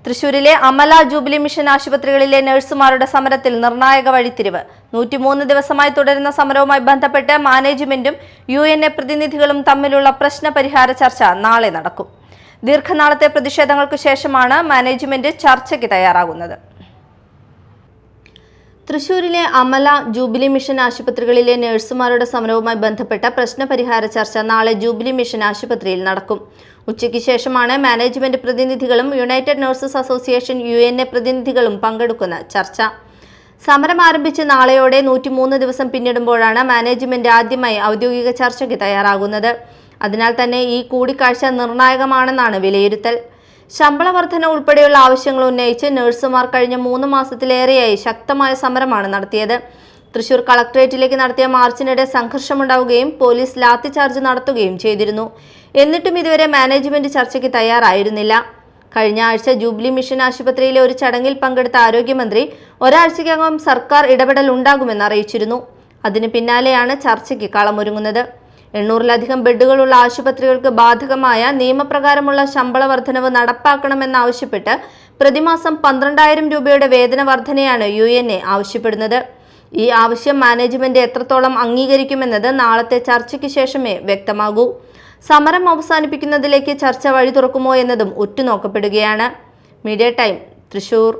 തൃശൂരിലെ Amala jubilee mission ആശുപത്രികളിലെ നഴ്സുമാരുടെ സമരത്തിൽ നിർണായക വഴിത്തിരിവ്. 103 ദിവസമായി തുടരുന്ന സമരവുമായി ബന്ധപ്പെട്ട് മാനേജ്മെന്റും UNA പ്രതിനിധികളും തമ്മിലുള്ള പ്രശ്നപരിഹാര ചർച്ച നാളെ നടക്കും. ദീർഘനാളത്തെ പ്രതിഷേധങ്ങൾക്ക് ശേഷമാണ് മാനേജ്മെന്റ് ചർച്ചയ്ക്ക് തയ്യാറാകുന്നത്. തൃശൂരിലെ അമല ജൂബിലി മിഷൻ ആശുപത്രികളിലെ നഴ്സുമാരുടെ സമരവുമായി ബന്ധപ്പെട്ട പ്രശ്നപരിഹാര ചർച്ച നാളെ ജൂബിലി മിഷൻ ആശുപത്രിയിൽ നടക്കും. ഉച്ചയ്ക്ക് ശേഷമാണ് മാനേജ്മെന്റ് പ്രതിനിധികളും യുണൈറ്റഡ് നഴ്സസ് അസോസിയേഷൻ UNA പ്രതിനിധികളും പങ്കെടുക്കുന്ന ചർച്ച. സമരം ആരംഭിച്ച് നാളെയോടെ 103 ദിവസം പിന്നിടുമ്പോഴാണ് മാനേജ്മെന്റ് ആദ്യമായി ഔദ്യോഗിക ചർച്ചയ്ക്ക് തയ്യാറാകുന്നത്. അതിനാൽ തന്നെ ഈ കൂടിക്കാഴ്ച നിർണായകമാണെന്നാണ് വിലയിരുത്തൽ. ശമ്പള വർധന ഉൾപ്പെടെയുള്ള ആവശ്യങ്ങൾ ഉന്നയിച്ച് നഴ്സുമാർ കഴിഞ്ഞ 3 മാസത്തിലേറെയായി ശക്തമായ സമരമാണ് നടത്തിയത്. തൃശൂർ കളക്ടറേറ്റിലേക്ക് നടത്തിയ മാർച്ചിനിടെ സംഘർഷമുണ്ടാവുകയും പോലീസ് ലാത്തിചാർജ് നടത്തുകയും ചെയ്തിരുന്നു. എന്നിട്ടും ഇതുവരെ മാനേജ്മെന്റ് ചർച്ചയ്ക്ക് തയ്യാറായിരുന്നില്ല. കഴിഞ്ഞ ആഴ്ച ജൂബിലി മിഷൻ ആശുപത്രിയിലെ ഒരു ചടങ്ങിൽ പങ്കെടുത്ത ആരോഗ്യമന്ത്രി ഒരാഴ്ചയ്ക്കകം സർക്കാർ ഇടപെടൽ ഉണ്ടാകുമെന്ന് അറിയിച്ചിരുന്നു. അതിന് പിന്നാലെയാണ് ചർച്ചയ്ക്ക് കളമൊരുങ്ങുന്നത്. 800-ലധികം ബെഡുകളുള്ള ആശുപത്രികൾക്ക് ബാധകമായ നിയമപ്രകാരമുള്ള ശമ്പള വർധനവ് നടപ്പാക്കണമെന്നാവശ്യപ്പെട്ട് പ്രതിമാസം 12,000 രൂപയുടെ വേതന വർധനയാണ് UNA ആവശ്യപ്പെടുന്നത്. ഈ ആവശ്യം മാനേജ്മെന്റ് എത്രത്തോളം അംഗീകരിക്കുമെന്നത് നാളത്തെ ചർച്ചയ്ക്ക് ശേഷമേ വ്യക്തമാകൂ. സമരം അവസാനിപ്പിക്കുന്നതിലേക്ക് ചർച്ച വഴി തുറക്കുമോ എന്നതും ഉറ്റുനോക്കപ്പെടുകയാണ്. Media time, Thrissur.